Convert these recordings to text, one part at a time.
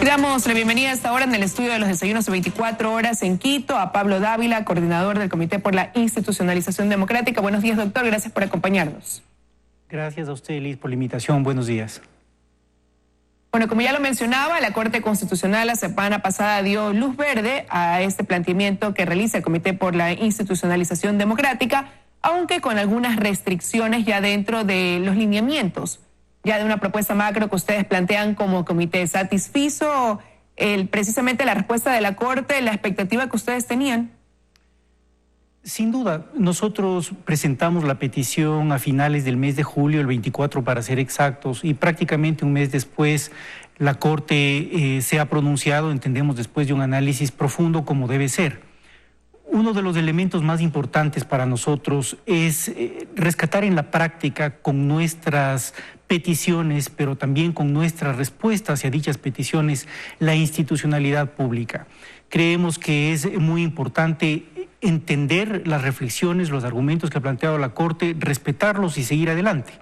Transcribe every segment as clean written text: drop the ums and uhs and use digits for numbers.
Y damos la bienvenida a esta hora en el estudio de los desayunos de 24 horas en Quito a Pablo Dávila, coordinador del Comité por la Institucionalización Democrática. Buenos días, doctor. Gracias por acompañarnos. Gracias a usted, Liz, por la invitación. Buenos días. Bueno, como ya lo mencionaba, la Corte Constitucional la semana pasada dio luz verde a este planteamiento que realiza el Comité por la Institucionalización Democrática, aunque con algunas restricciones ya dentro de los lineamientos, ya de una propuesta macro que ustedes plantean como comité. ¿Satisfizo precisamente la respuesta de la Corte, la expectativa que ustedes tenían? Sin duda, nosotros presentamos la petición a finales del mes de julio, el 24 para ser exactos, y prácticamente un mes después la Corte se ha pronunciado, entendemos después de un análisis profundo como debe ser. Uno de los elementos más importantes para nosotros es rescatar en la práctica con nuestras peticiones, pero también con nuestras respuestas hacia dichas peticiones, la institucionalidad pública. Creemos que es muy importante entender las reflexiones, los argumentos que ha planteado la Corte, respetarlos y seguir adelante.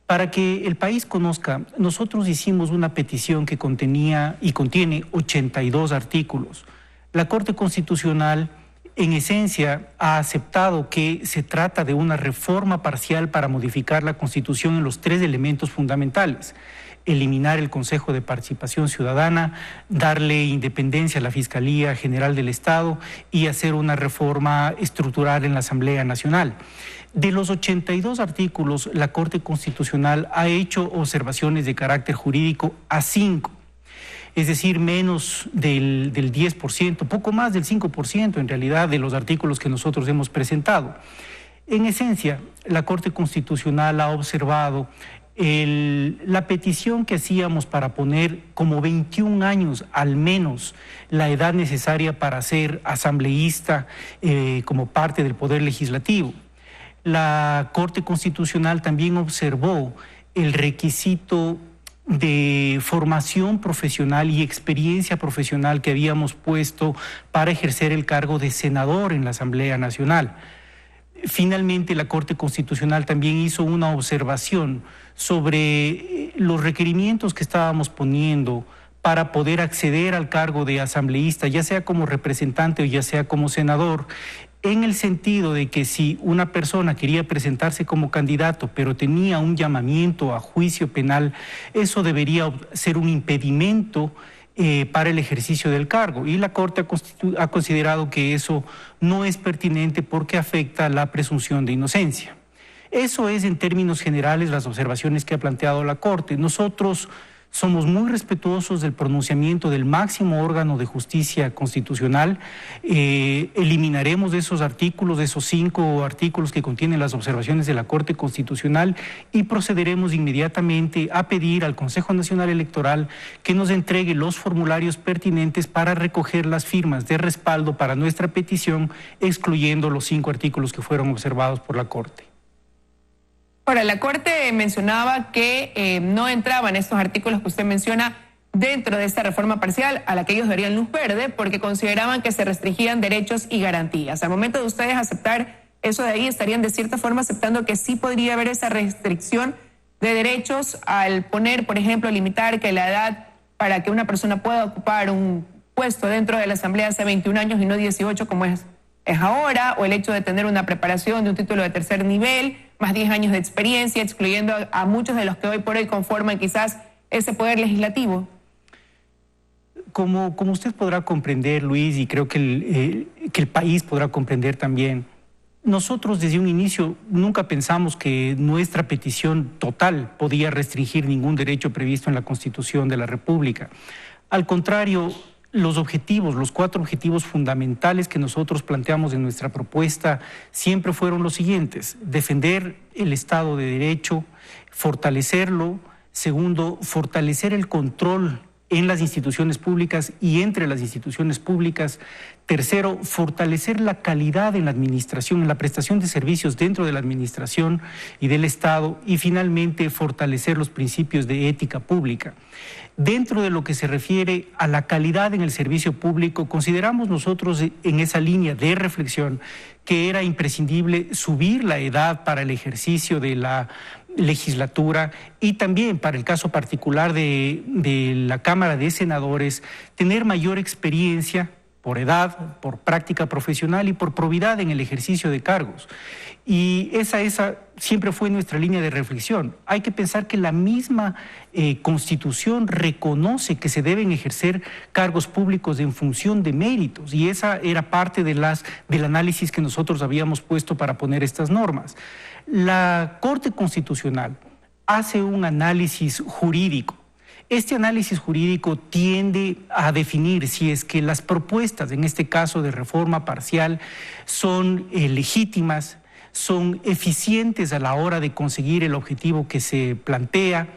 Para que el país conozca, nosotros hicimos una petición que contenía y contiene 82 artículos. La Corte Constitucional, en esencia, ha aceptado que se trata de una reforma parcial para modificar la Constitución en los tres elementos fundamentales: eliminar el Consejo de Participación Ciudadana, darle independencia a la Fiscalía General del Estado y hacer una reforma estructural en la Asamblea Nacional. De los 82 artículos, la Corte Constitucional ha hecho observaciones de carácter jurídico a 5. Es decir, menos del 10%, poco más del 5% en realidad de los artículos que nosotros hemos presentado. En esencia, la Corte Constitucional ha observado la petición que hacíamos para poner como 21 años al menos la edad necesaria para ser asambleísta como parte del Poder Legislativo. La Corte Constitucional también observó el requisito de formación profesional y experiencia profesional que habíamos puesto para ejercer el cargo de senador en la Asamblea Nacional. Finalmente, la Corte Constitucional también hizo una observación sobre los requerimientos que estábamos poniendo para poder acceder al cargo de asambleísta, ya sea como representante o ya sea como senador, en el sentido de que si una persona quería presentarse como candidato, pero tenía un llamamiento a juicio penal, eso debería ser un impedimento para el ejercicio del cargo. Y la Corte ha considerado que eso no es pertinente porque afecta la presunción de inocencia. Eso es, en términos generales, las observaciones que ha planteado la Corte. Nosotros somos muy respetuosos del pronunciamiento del máximo órgano de justicia constitucional. Eliminaremos de esos artículos, de esos 5 artículos que contienen las observaciones de la Corte Constitucional, y procederemos inmediatamente a pedir al Consejo Nacional Electoral que nos entregue los formularios pertinentes para recoger las firmas de respaldo para nuestra petición, excluyendo los 5 artículos que fueron observados por la Corte. Ahora, la Corte mencionaba que no entraban estos artículos que usted menciona dentro de esta reforma parcial a la que ellos darían luz verde porque consideraban que se restringían derechos y garantías. Al momento de ustedes aceptar eso de ahí, estarían de cierta forma aceptando que sí podría haber esa restricción de derechos al poner, por ejemplo, limitar que la edad para que una persona pueda ocupar un puesto dentro de la Asamblea sea 21 años y no 18 como es ahora, o el hecho de tener una preparación de un título de tercer nivel, más 10 años de experiencia, excluyendo a muchos de los que hoy por hoy conforman quizás ese poder legislativo? Como usted podrá comprender, Luis, y creo que el país podrá comprender también, nosotros desde un inicio nunca pensamos que nuestra petición total podía restringir ningún derecho previsto en la Constitución de la República. Al contrario, los 4 objetivos fundamentales que nosotros planteamos en nuestra propuesta siempre fueron los siguientes: defender el Estado de Derecho, fortalecerlo; segundo, fortalecer el control en las instituciones públicas y entre las instituciones públicas; tercero, fortalecer la calidad en la administración, en la prestación de servicios dentro de la administración y del Estado; y finalmente, fortalecer los principios de ética pública. Dentro de lo que se refiere a la calidad en el servicio público, consideramos nosotros en esa línea de reflexión que era imprescindible subir la edad para el ejercicio de legislatura y también para el caso particular de la Cámara de Senadores, tener mayor experiencia por edad, por práctica profesional y por probidad en el ejercicio de cargos. Y esa siempre fue nuestra línea de reflexión. Hay que pensar que la misma Constitución reconoce que se deben ejercer cargos públicos en función de méritos, y esa era parte del análisis que nosotros habíamos puesto para poner estas normas. La Corte Constitucional hace un análisis jurídico. Este análisis jurídico tiende a definir si es que las propuestas, en este caso de reforma parcial, son legítimas, son eficientes a la hora de conseguir el objetivo que se plantea,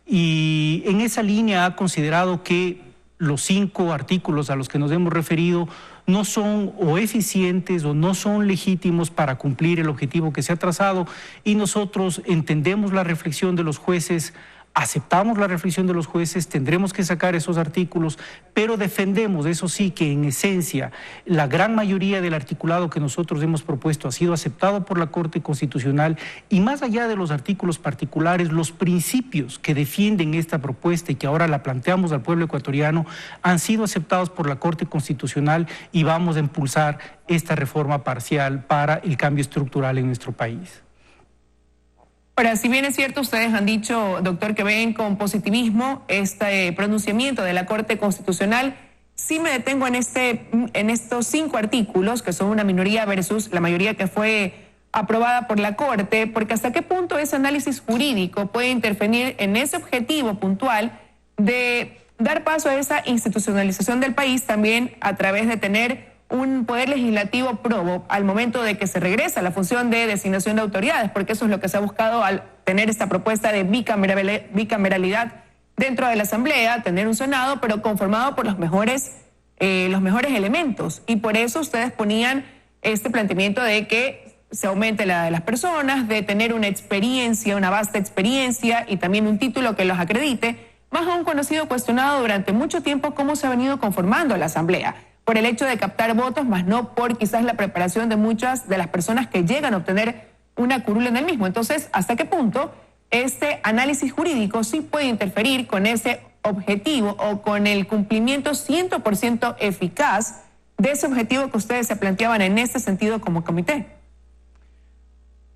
y en esa línea ha considerado que los 5 artículos a los que nos hemos referido no son o eficientes o no son legítimos para cumplir el objetivo que se ha trazado, y nosotros entendemos la reflexión de los jueces, aceptamos la reflexión de los jueces, tendremos que sacar esos artículos, pero defendemos, eso sí, que en esencia la gran mayoría del articulado que nosotros hemos propuesto ha sido aceptado por la Corte Constitucional, y más allá de los artículos particulares, los principios que defienden esta propuesta y que ahora la planteamos al pueblo ecuatoriano han sido aceptados por la Corte Constitucional, y vamos a impulsar esta reforma parcial para el cambio estructural en nuestro país. Ahora, si bien es cierto, ustedes han dicho, doctor, que ven con positivismo este pronunciamiento de la Corte Constitucional, sí me detengo en estos 5 artículos, que son una minoría versus la mayoría que fue aprobada por la Corte, porque hasta qué punto ese análisis jurídico puede intervenir en ese objetivo puntual de dar paso a esa institucionalización del país, también a través de tener un poder legislativo probo al momento de que se regresa a la función de designación de autoridades, porque eso es lo que se ha buscado al tener esta propuesta de bicameralidad dentro de la Asamblea, tener un Senado, pero conformado por los mejores elementos. Y por eso ustedes ponían este planteamiento de que se aumente la de las personas, de tener una experiencia, una vasta experiencia y también un título que los acredite, más aún conocido, cuestionado durante mucho tiempo cómo se ha venido conformando la Asamblea, por el hecho de captar votos, más no por quizás la preparación de muchas de las personas que llegan a obtener una curula en el mismo. Entonces, ¿hasta qué punto este análisis jurídico sí puede interferir con ese objetivo o con el cumplimiento 100% eficaz de ese objetivo que ustedes se planteaban en este sentido como comité?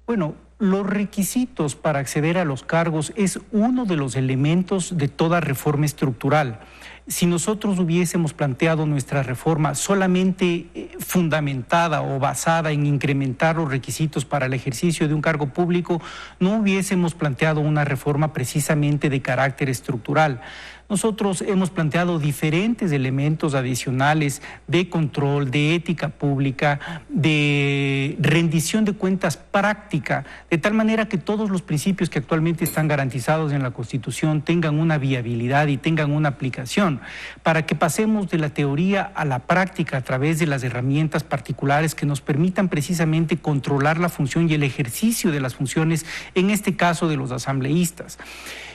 Bueno, los requisitos para acceder a los cargos es uno de los elementos de toda reforma estructural. Si nosotros hubiésemos planteado nuestra reforma solamente fundamentada o basada en incrementar los requisitos para el ejercicio de un cargo público, no hubiésemos planteado una reforma precisamente de carácter estructural. Nosotros hemos planteado diferentes elementos adicionales de control, de ética pública, de rendición de cuentas práctica, de tal manera que todos los principios que actualmente están garantizados en la Constitución tengan una viabilidad y tengan una aplicación, para que pasemos de la teoría a la práctica a través de las herramientas particulares que nos permitan precisamente controlar la función y el ejercicio de las funciones, en este caso de los asambleístas.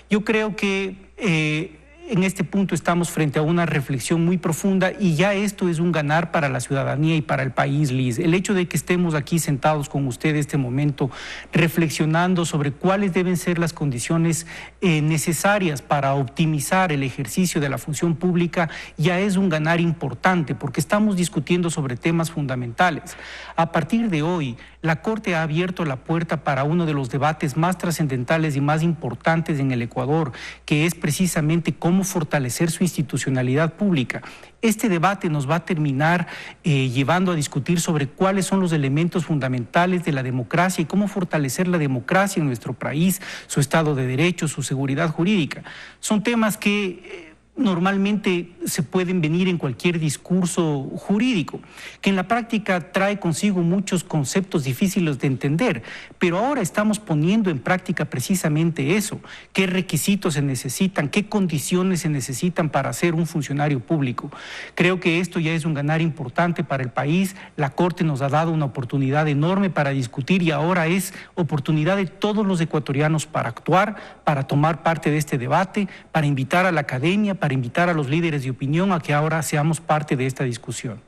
Yo creo que en este punto estamos frente a una reflexión muy profunda, y ya esto es un ganar para la ciudadanía y para el país, Liz. El hecho de que estemos aquí sentados con usted en este momento, reflexionando sobre cuáles deben ser las condiciones necesarias para optimizar el ejercicio de la función pública, ya es un ganar importante, porque estamos discutiendo sobre temas fundamentales. A partir de hoy, la Corte ha abierto la puerta para uno de los debates más trascendentales y más importantes en el Ecuador, que es precisamente cómo fortalecer su institucionalidad pública. Este debate nos va a terminar llevando a discutir sobre cuáles son los elementos fundamentales de la democracia y cómo fortalecer la democracia en nuestro país, su Estado de Derecho, su seguridad jurídica. Son temas que normalmente se pueden venir en cualquier discurso jurídico, que en la práctica trae consigo muchos conceptos difíciles de entender, pero ahora estamos poniendo en práctica precisamente eso: qué requisitos se necesitan, qué condiciones se necesitan para ser un funcionario público. Creo que esto ya es un ganar importante para el país. La Corte nos ha dado una oportunidad enorme para discutir, y ahora es oportunidad de todos los ecuatorianos para actuar, para tomar parte de este debate, para invitar a la academia, para invitar a los líderes de opinión a que ahora seamos parte de esta discusión.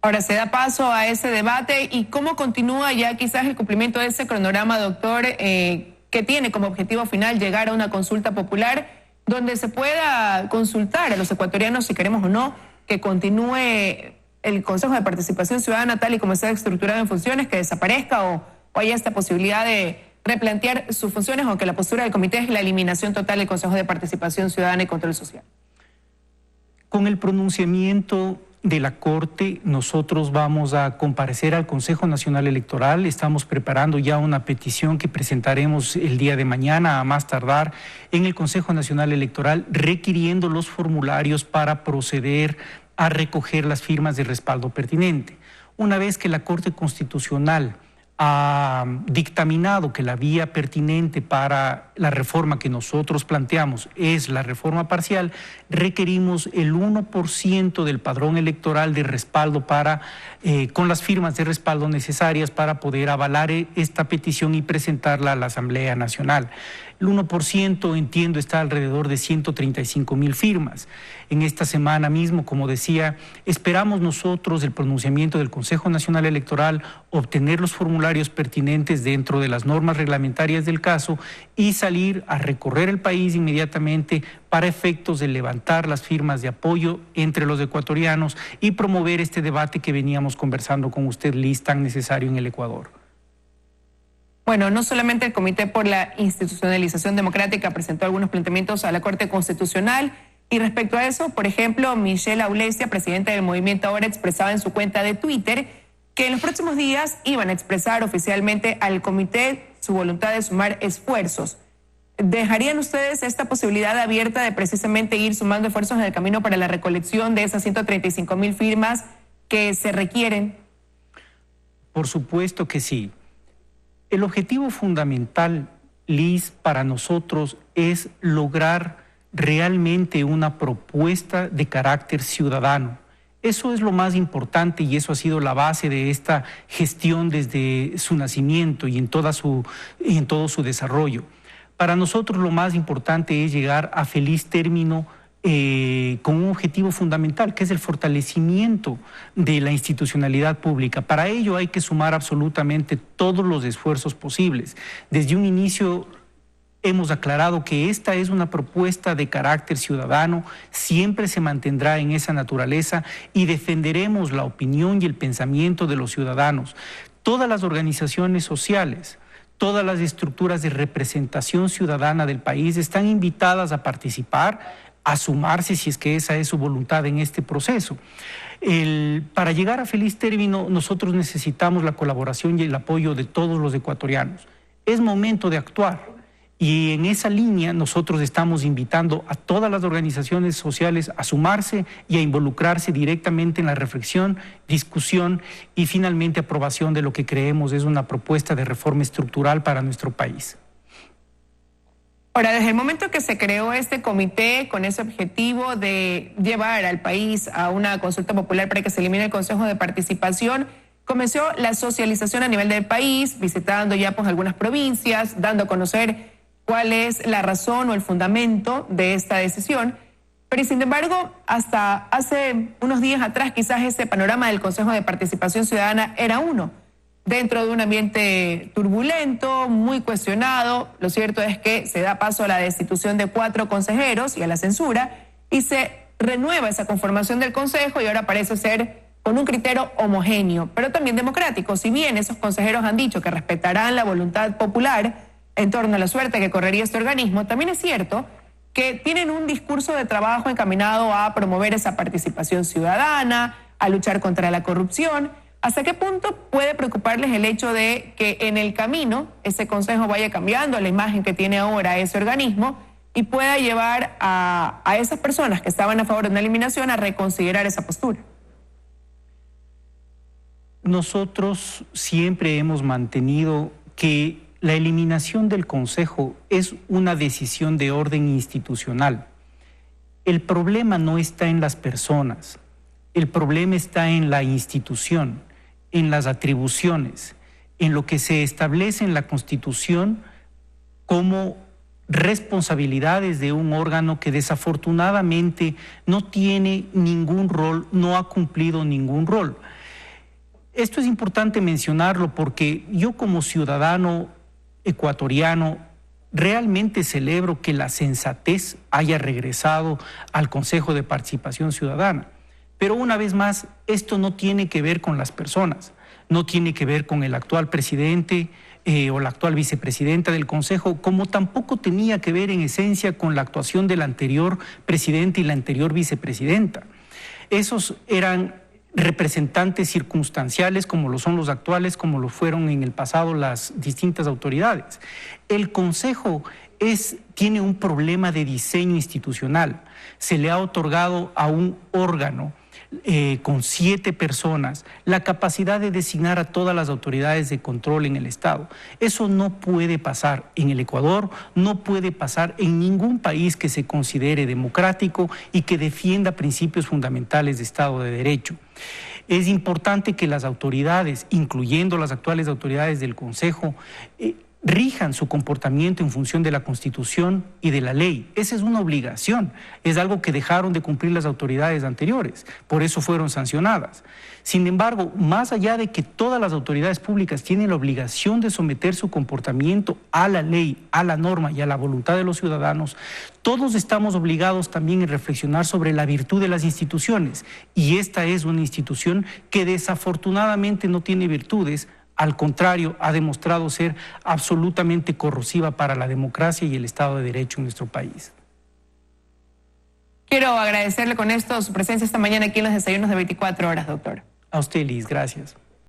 Ahora se da paso a ese debate y cómo continúa ya quizás el cumplimiento de ese cronograma, doctor, que tiene como objetivo final llegar a una consulta popular donde se pueda consultar a los ecuatorianos si queremos o no que continúe el Consejo de Participación Ciudadana tal y como está estructurado en funciones, que desaparezca o haya esta posibilidad de replantear sus funciones, o que la postura del comité es la eliminación total del Consejo de Participación Ciudadana y Control Social. Con el pronunciamiento de la Corte, nosotros vamos a comparecer al Consejo Nacional Electoral. Estamos preparando ya una petición que presentaremos el día de mañana, a más tardar, en el Consejo Nacional Electoral, requiriendo los formularios para proceder a recoger las firmas de respaldo pertinente. Una vez que la Corte Constitucional ha dictaminado que la vía pertinente para la reforma que nosotros planteamos es la reforma parcial, requerimos el 1% del padrón electoral de respaldo para, con las firmas de respaldo necesarias para poder avalar esta petición y presentarla a la Asamblea Nacional. El 1%, entiendo, está alrededor de 135,000 firmas. En esta semana mismo, como decía, esperamos nosotros el pronunciamiento del Consejo Nacional Electoral, obtener los formularios pertinentes dentro de las normas reglamentarias del caso y salir a recorrer el país inmediatamente para efectos de levantar las firmas de apoyo entre los ecuatorianos y promover este debate que veníamos conversando con usted, Liz, tan necesario en el Ecuador. Bueno, no solamente el Comité por la Institucionalización Democrática presentó algunos planteamientos a la Corte Constitucional, y respecto a eso, por ejemplo, Michelle Aulesia, presidenta del movimiento Ahora, expresaba en su cuenta de Twitter que en los próximos días iban a expresar oficialmente al comité su voluntad de sumar esfuerzos. ¿Dejarían ustedes esta posibilidad abierta de precisamente ir sumando esfuerzos en el camino para la recolección de esas 135,000 firmas que se requieren? Por supuesto que sí. El objetivo fundamental, Liz, para nosotros es lograr realmente una propuesta de carácter ciudadano. Eso es lo más importante y eso ha sido la base de esta gestión desde su nacimiento y en todo su desarrollo. Para nosotros lo más importante es llegar a feliz término con un objetivo fundamental, que es el fortalecimiento de la institucionalidad pública. Para ello hay que sumar absolutamente todos los esfuerzos posibles. Desde un inicio hemos aclarado que esta es una propuesta de carácter ciudadano, siempre se mantendrá en esa naturaleza y defenderemos la opinión y el pensamiento de los ciudadanos. Todas las organizaciones sociales, todas las estructuras de representación ciudadana del país están invitadas a participar, a sumarse si es que esa es su voluntad en este proceso. Para llegar a feliz término, nosotros necesitamos la colaboración y el apoyo de todos los ecuatorianos. Es momento de actuar. Y en esa línea nosotros estamos invitando a todas las organizaciones sociales a sumarse y a involucrarse directamente en la reflexión, discusión y finalmente aprobación de lo que creemos es una propuesta de reforma estructural para nuestro país. Ahora, desde el momento que se creó este comité con ese objetivo de llevar al país a una consulta popular para que se elimine el Consejo de Participación, comenzó la socialización a nivel del país, visitando ya pues algunas provincias, dando a conocer cuál es la razón o el fundamento de esta decisión. Pero sin embargo, hasta hace unos días atrás, quizás ese panorama del Consejo de Participación Ciudadana era uno. Dentro de un ambiente turbulento, muy cuestionado, lo cierto es que se da paso a la destitución de 4 consejeros y a la censura, y se renueva esa conformación del Consejo y ahora parece ser con un criterio homogéneo, pero también democrático. Si bien esos consejeros han dicho que respetarán la voluntad popular en torno a la suerte que correría este organismo, también es cierto que tienen un discurso de trabajo encaminado a promover esa participación ciudadana, a luchar contra la corrupción. ¿Hasta qué punto puede preocuparles el hecho de que en el camino ese consejo vaya cambiando la imagen que tiene ahora ese organismo y pueda llevar a esas personas que estaban a favor de una eliminación a reconsiderar esa postura? Nosotros siempre hemos mantenido que la eliminación del Consejo es una decisión de orden institucional. El problema no está en las personas, el problema está en la institución, en las atribuciones, en lo que se establece en la Constitución como responsabilidades de un órgano que desafortunadamente no tiene ningún rol, no ha cumplido ningún rol. Esto es importante mencionarlo porque yo como ciudadano ecuatoriano realmente celebro que la sensatez haya regresado al Consejo de Participación Ciudadana. Pero una vez más, esto no tiene que ver con las personas, no tiene que ver con el actual presidente o la actual vicepresidenta del Consejo, como tampoco tenía que ver en esencia con la actuación del anterior presidente y la anterior vicepresidenta. Esos eran representantes circunstanciales, como lo son los actuales, como lo fueron en el pasado las distintas autoridades. El Consejo tiene un problema de diseño institucional. Se le ha otorgado a un órgano con 7 personas la capacidad de designar a todas las autoridades de control en el Estado. Eso no puede pasar en el Ecuador, no puede pasar en ningún país que se considere democrático y que defienda principios fundamentales de Estado de Derecho. Es importante que las autoridades, incluyendo las actuales autoridades del Consejo, rijan su comportamiento en función de la Constitución y de la ley. Esa es una obligación, es algo que dejaron de cumplir las autoridades anteriores, por eso fueron sancionadas. Sin embargo, más allá de que todas las autoridades públicas tienen la obligación de someter su comportamiento a la ley, a la norma y a la voluntad de los ciudadanos, todos estamos obligados también a reflexionar sobre la virtud de las instituciones, y esta es una institución que desafortunadamente no tiene virtudes. Al contrario, ha demostrado ser absolutamente corrosiva para la democracia y el Estado de Derecho en nuestro país. Quiero agradecerle con esto su presencia esta mañana aquí en los desayunos de 24 horas, doctor. A usted, Liz, gracias.